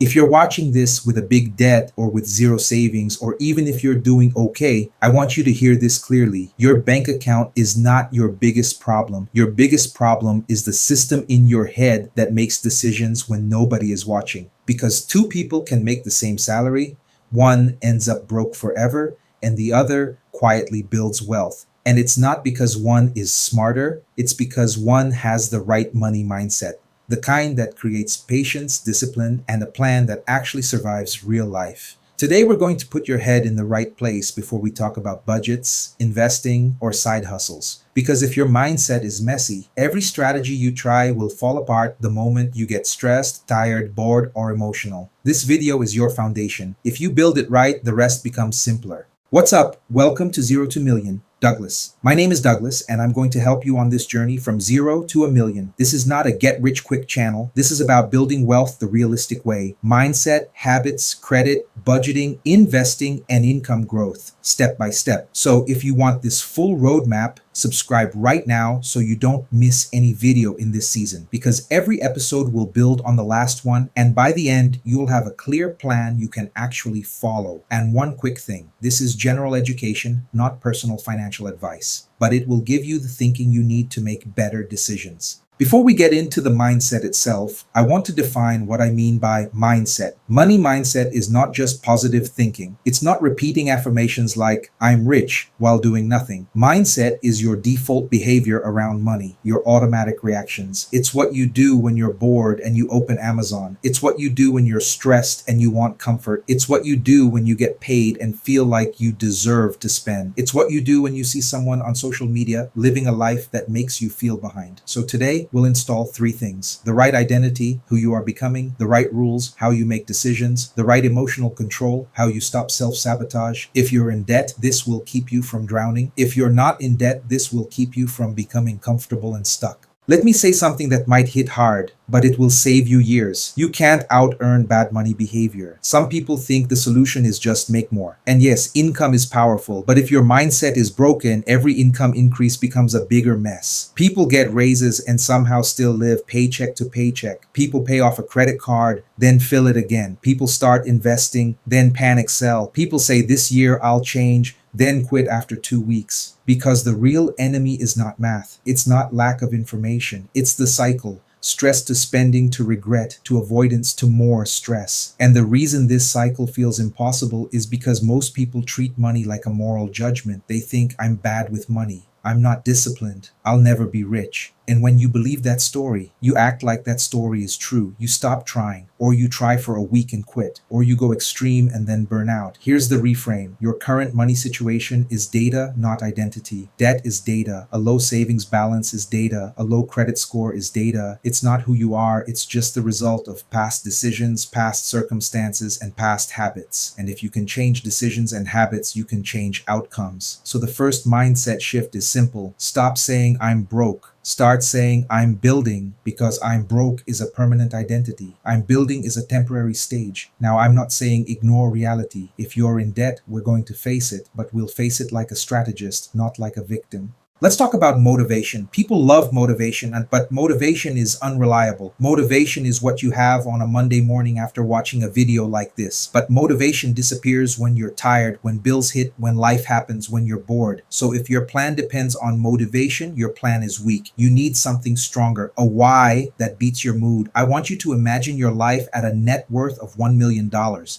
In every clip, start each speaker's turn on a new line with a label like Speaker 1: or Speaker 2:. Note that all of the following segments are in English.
Speaker 1: If you're watching this with a big debt or with zero savings, or even if you're doing okay, I want you to hear this clearly. Your bank account is not your biggest problem. Your biggest problem is the system in your head that makes decisions when nobody is watching. Because two people can make the same salary, one ends up broke forever, and the other quietly builds wealth. And it's not because one is smarter, it's because one has the right money mindset, the kind that creates patience, discipline, and a plan that actually survives real life. Today, we're going to put your head in the right place before we talk about budgets, investing, or side hustles. Because if your mindset is messy, every strategy you try will fall apart the moment you get stressed, tired, bored, or emotional. This video is your foundation. If you build it right, the rest becomes simpler. What's up? Welcome to Zero to Million. Douglas. My name is Douglas, and I'm going to help you on this journey from zero to a million. This is not a get-rich-quick channel. This is about building wealth the realistic way. Mindset, habits, credit, budgeting, investing, and income growth, step by step. So if you want this full roadmap, subscribe right now so you don't miss any video in this season, because every episode will build on the last one, and by the end, you'll have a clear plan you can actually follow. And one quick thing, this is general education, not personal financial advice, but it will give you the thinking you need to make better decisions. Before we get into the mindset itself, I want to define what I mean by mindset. Money mindset is not just positive thinking. It's not repeating affirmations like, I'm rich, while doing nothing. Mindset is your default behavior around money, your automatic reactions. It's what you do when you're bored and you open Amazon. It's what you do when you're stressed and you want comfort. It's what you do when you get paid and feel like you deserve to spend. It's what you do when you see someone on social media living a life that makes you feel behind. So today, we'll install three things: the right identity, who you are becoming; the right rules, how you make decisions; the right emotional control, how you stop self-sabotage. If you're in debt, this will keep you from drowning. If you're not in debt, this will keep you from becoming comfortable and stuck. Let me say something that might hit hard, but it will save you years. You can't out-earn bad money behavior. Some people think the solution is just make more. And yes, income is powerful, but if your mindset is broken, every income increase becomes a bigger mess. People get raises and somehow still live paycheck to paycheck. People pay off a credit card, then fill it again. People start investing, then panic sell. People say this year I'll change, then quit after 2 weeks. Because the real enemy is not math. It's not lack of information. It's the cycle. Stress to spending to regret to avoidance to more stress. And the reason this cycle feels impossible is because most people treat money like a moral judgment. They think, I'm bad with money, I'm not disciplined, I'll never be rich. And when you believe that story, you act like that story is true. You stop trying, or you try for a week and quit, or you go extreme and then burn out. Here's the reframe. Your current money situation is data, not identity. Debt is data. A low savings balance is data. A low credit score is data. It's not who you are. It's just the result of past decisions, past circumstances, and past habits. And if you can change decisions and habits, you can change outcomes. So the first mindset shift is simple. Stop saying I'm broke. Start saying, I'm building, because I'm broke is a permanent identity. I'm building is a temporary stage. Now, I'm not saying ignore reality. If you're in debt, we're going to face it, but we'll face it like a strategist, not like a victim. Let's talk about motivation. People love motivation, but motivation is unreliable. Motivation is what you have on a Monday morning after watching a video like this. But motivation disappears when you're tired, when bills hit, when life happens, when you're bored. So if your plan depends on motivation, your plan is weak. You need something stronger, a why that beats your mood. I want you to imagine your life at a net worth of $1 million,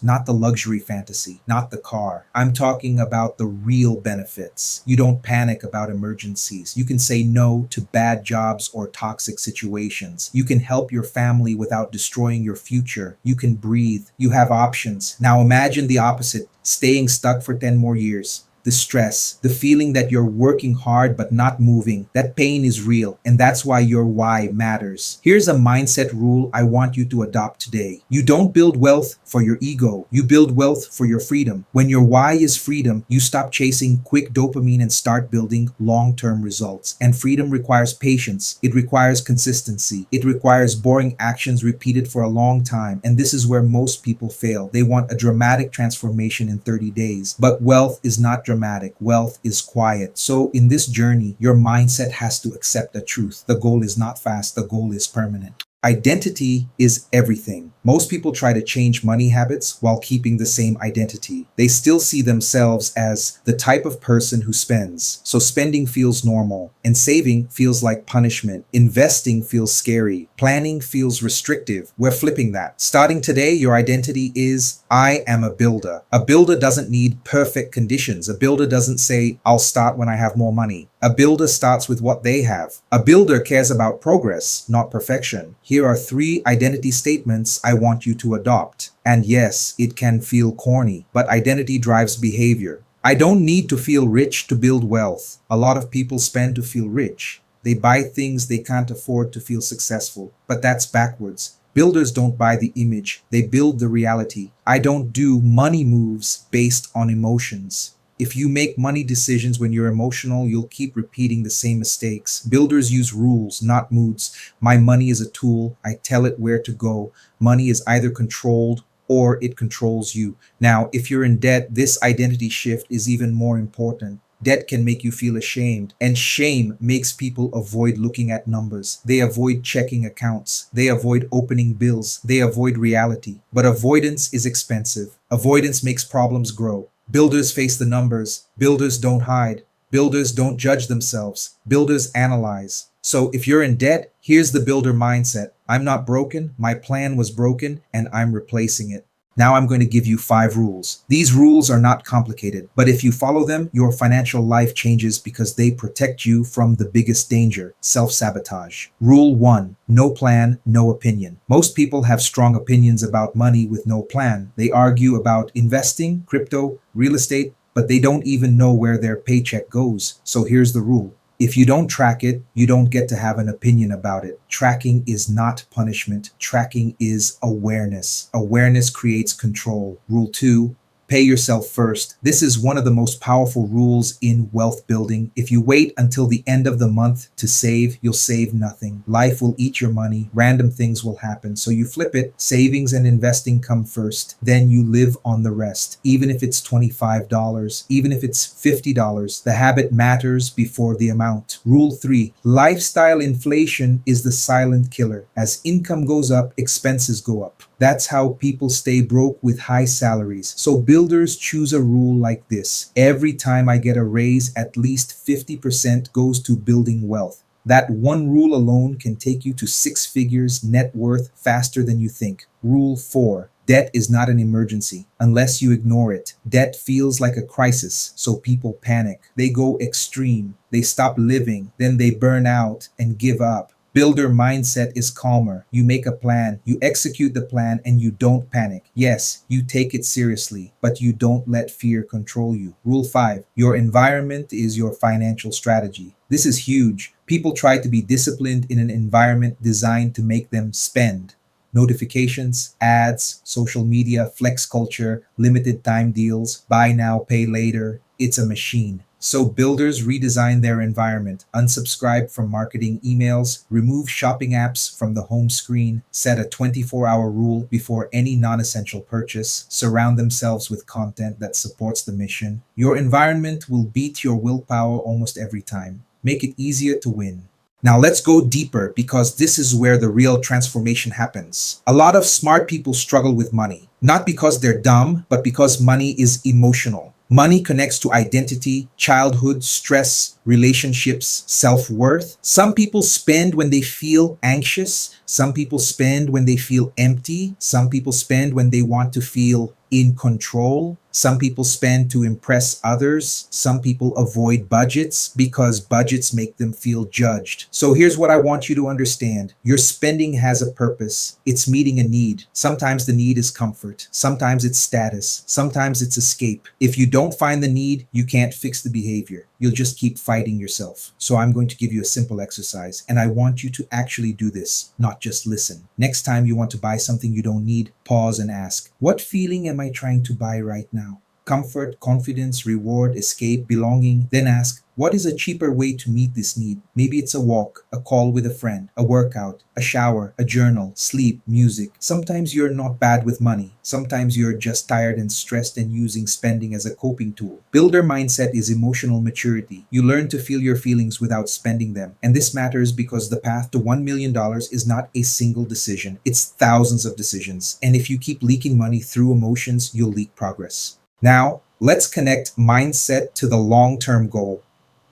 Speaker 1: not the luxury fantasy, not the car. I'm talking about the real benefits. You don't panic about emergencies. You can say no to bad jobs or toxic situations. You can help your family without destroying your future. You can breathe. You have options. Now imagine the opposite, staying stuck for 10 more years. The stress, the feeling that you're working hard but not moving, that pain is real, and that's why your why matters. Here's a mindset rule I want you to adopt today. You don't build wealth for your ego. You build wealth for your freedom. When your why is freedom, you stop chasing quick dopamine and start building long-term results. And freedom requires patience. It requires consistency. It requires boring actions repeated for a long time. And this is where most people fail. They want a dramatic transformation in 30 days. But wealth is not dramatic. Wealth is quiet. So in this journey, your mindset has to accept the truth. The goal is not fast. The goal is permanent. Identity is everything. Most people try to change money habits while keeping the same identity. They still see themselves as the type of person who spends. So spending feels normal, and saving feels like punishment. Investing feels scary. Planning feels restrictive. We're flipping that. Starting today, your identity is I am a builder. A builder doesn't need perfect conditions. A builder doesn't say, I'll start when I have more money. A builder starts with what they have. A builder cares about progress, not perfection. Here are 3 identity statements I want you to adopt. And yes, it can feel corny, but identity drives behavior. I don't need to feel rich to build wealth. A lot of people spend to feel rich. They buy things they can't afford to feel successful. But that's backwards. Builders don't buy the image, they build the reality. I don't do money moves based on emotions. If you make money decisions when you're emotional, you'll keep repeating the same mistakes. Builders use rules, not moods. My money is a tool. I tell it where to go. Money is either controlled or it controls you. Now, if you're in debt, this identity shift is even more important. Debt can make you feel ashamed, and shame makes people avoid looking at numbers. They avoid checking accounts. They avoid opening bills. They avoid reality. But avoidance is expensive. Avoidance makes problems grow. Builders face the numbers. Builders don't hide. Builders don't judge themselves. Builders analyze. So if you're in debt, here's the builder mindset. I'm not broken. My plan was broken, and I'm replacing it. Now I'm going to give you 5 rules. These rules are not complicated, but if you follow them, your financial life changes because they protect you from the biggest danger, self-sabotage. Rule 1, no plan, no opinion. Most people have strong opinions about money with no plan. They argue about investing, crypto, real estate, but they don't even know where their paycheck goes. So here's the rule. If you don't track it, you don't get to have an opinion about it. Tracking is not punishment. Tracking is awareness. Awareness creates control. Rule 2, pay yourself first. This is one of the most powerful rules in wealth building. If you wait until the end of the month to save, you'll save nothing. Life will eat your money. Random things will happen. So you flip it. Savings and investing come first. Then you live on the rest. Even if it's $25, even if it's $50, the habit matters before the amount. Rule 3, lifestyle inflation is the silent killer. As income goes up, expenses go up. That's how people stay broke with high salaries. So builders choose a rule like this. Every time I get a raise, at least 50% goes to building wealth. That one rule alone can take you to 6 figures net worth faster than you think. Rule 4. Debt is not an emergency unless you ignore it. Debt feels like a crisis, so people panic. They go extreme. They stop living. Then they burn out and give up. Builder mindset is calmer. You make a plan, you execute the plan, and you don't panic. Yes, you take it seriously, but you don't let fear control you. Rule 5, your environment is your financial strategy. This is huge. People try to be disciplined in an environment designed to make them spend. Notifications, ads, social media, flex culture, limited time deals, buy now, pay later. It's a machine. So builders redesign their environment, unsubscribe from marketing emails, remove shopping apps from the home screen, set a 24-hour rule before any non-essential purchase, surround themselves with content that supports the mission. Your environment will beat your willpower almost every time. Make it easier to win. Now let's go deeper because this is where the real transformation happens. A lot of smart people struggle with money, not because they're dumb, but because money is emotional. Money connects to identity, childhood, stress, relationships, self-worth. Some people spend when they feel anxious. Some people spend when they feel empty. Some people spend when they want to feel in control. Some people spend to impress others. Some people avoid budgets because budgets make them feel judged. So here's what I want you to understand. Your spending has a purpose. It's meeting a need. Sometimes the need is comfort. Sometimes it's status. Sometimes it's escape. If you don't find the need, you can't fix the behavior. You'll just keep fighting yourself. So I'm going to give you a simple exercise, and I want you to actually do this, not just listen. Next time you want to buy something you don't need, pause and ask, what feeling am I trying to buy right now? comfort, confidence, reward, escape, belonging. Then ask, what is a cheaper way to meet this need? Maybe it's a walk, a call with a friend, a workout, a shower, a journal, sleep, music. Sometimes you're not bad with money. Sometimes you're just tired and stressed and using spending as a coping tool. Builder mindset is emotional maturity. You learn to feel your feelings without spending them. And this matters because the path to $1 million is not a single decision. It's thousands of decisions. And if you keep leaking money through emotions, you'll leak progress. Now, let's connect mindset to the long-term goal.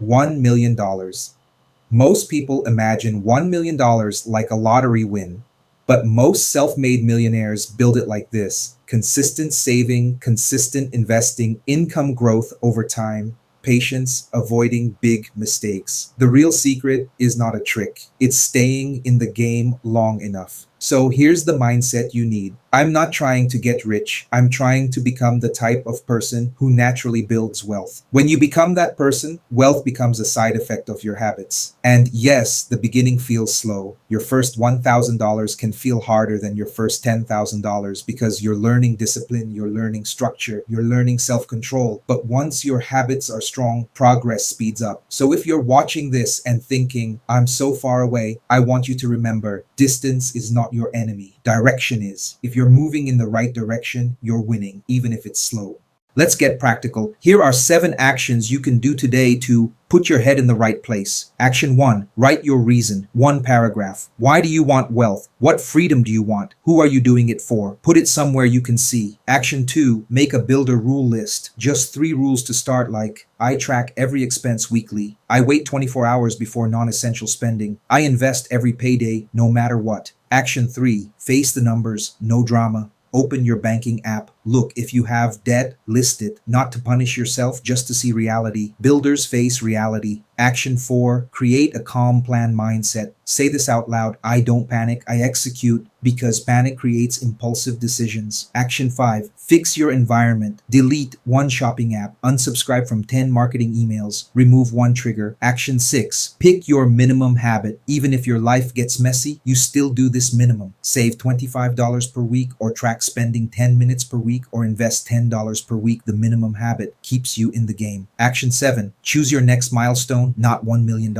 Speaker 1: $1 million. Most people imagine $1 million like a lottery win, but most self made millionaires build it like this: consistent saving, consistent investing, income growth over time, patience, avoiding big mistakes. The real secret is not a trick, it's staying in the game long enough. So here's the mindset you need. I'm not trying to get rich. I'm trying to become the type of person who naturally builds wealth. When you become that person, wealth becomes a side effect of your habits. And yes, the beginning feels slow. Your first $1,000 can feel harder than your first $10,000 because you're learning discipline, you're learning structure, you're learning self-control. But once your habits are strong, progress speeds up. So if you're watching this and thinking, I'm so far away, I want you to remember, distance is not your enemy. Direction is. If you're moving in the right direction, you're winning, even if it's slow. Let's get practical. Here are 7 actions you can do today to put your head in the right place. Action 1, write your reason. 1 paragraph. Why do you want wealth? What freedom do you want? Who are you doing it for? Put it somewhere you can see. Action 2, make a builder rule list. Just 3 rules to start, like I track every expense weekly. I wait 24 hours before non-essential spending. I invest every payday, no matter what. Action 3, face the numbers, no drama. Open your banking app. Look, if you have debt, list it, not to punish yourself, just to see reality. Builders face reality. Action 4, create a calm plan mindset. Say this out loud: I don't panic, I execute, because panic creates impulsive decisions. Action 5, fix your environment. Delete 1 shopping app, unsubscribe from 10 marketing emails, remove 1 trigger. Action 6, pick your minimum habit. Even if your life gets messy, you still do this minimum. Save $25 per week, or track spending 10 minutes per week, or invest $10 per week. The minimum habit keeps you in the game. Action 7, choose your next milestone, not $1 million.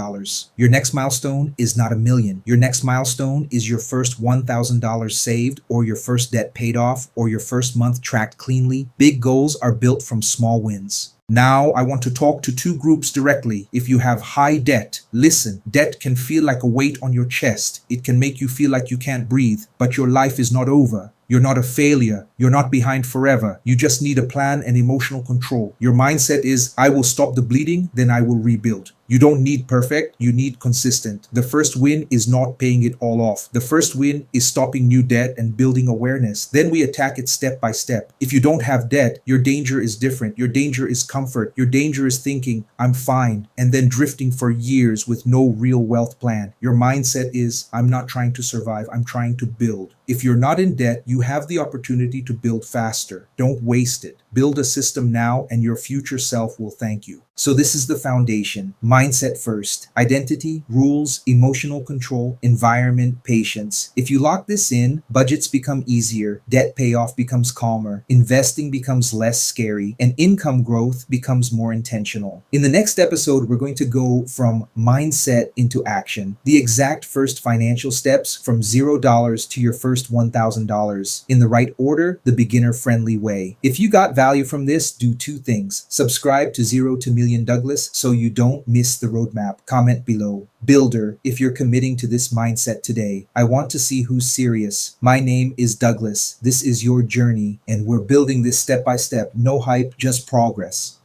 Speaker 1: Your next milestone is not a million. Your next milestone is your first $1,000 saved, or your first debt paid off, or your first month tracked cleanly. Big goals are built from small wins. Now, I want to talk to 2 groups directly. If you have high debt, listen. Debt can feel like a weight on your chest. It can make you feel like you can't breathe, but your life is not over. You're not a failure. You're not behind forever. You just need a plan and emotional control. Your mindset is, I will stop the bleeding, then I will rebuild. You don't need perfect, you need consistent. The first win is not paying it all off. The first win is stopping new debt and building awareness. Then we attack it step by step. If you don't have debt, your danger is different. Your danger is comfort. Your danger is thinking, I'm fine, and then drifting for years with no real wealth plan. Your mindset is, I'm not trying to survive, I'm trying to build. If you're not in debt, you have the opportunity to build faster. Don't waste it. Build a system now, and your future self will thank you. So this is the foundation. Mindset first. Identity, rules, emotional control, environment, patience. If you lock this in, budgets become easier, debt payoff becomes calmer, investing becomes less scary, and income growth becomes more intentional. In the next episode, we're going to go from mindset into action. The exact first financial steps from $0 to your first $1,000 in the right order, the beginner-friendly way. If you got value from this, do 2 things. Subscribe to Zero to Million Douglas so you don't miss the roadmap. Comment below. Builder, if you're committing to this mindset today, I want to see who's serious. My name is Douglas. This is your journey, and we're building this step by step. No hype, just progress.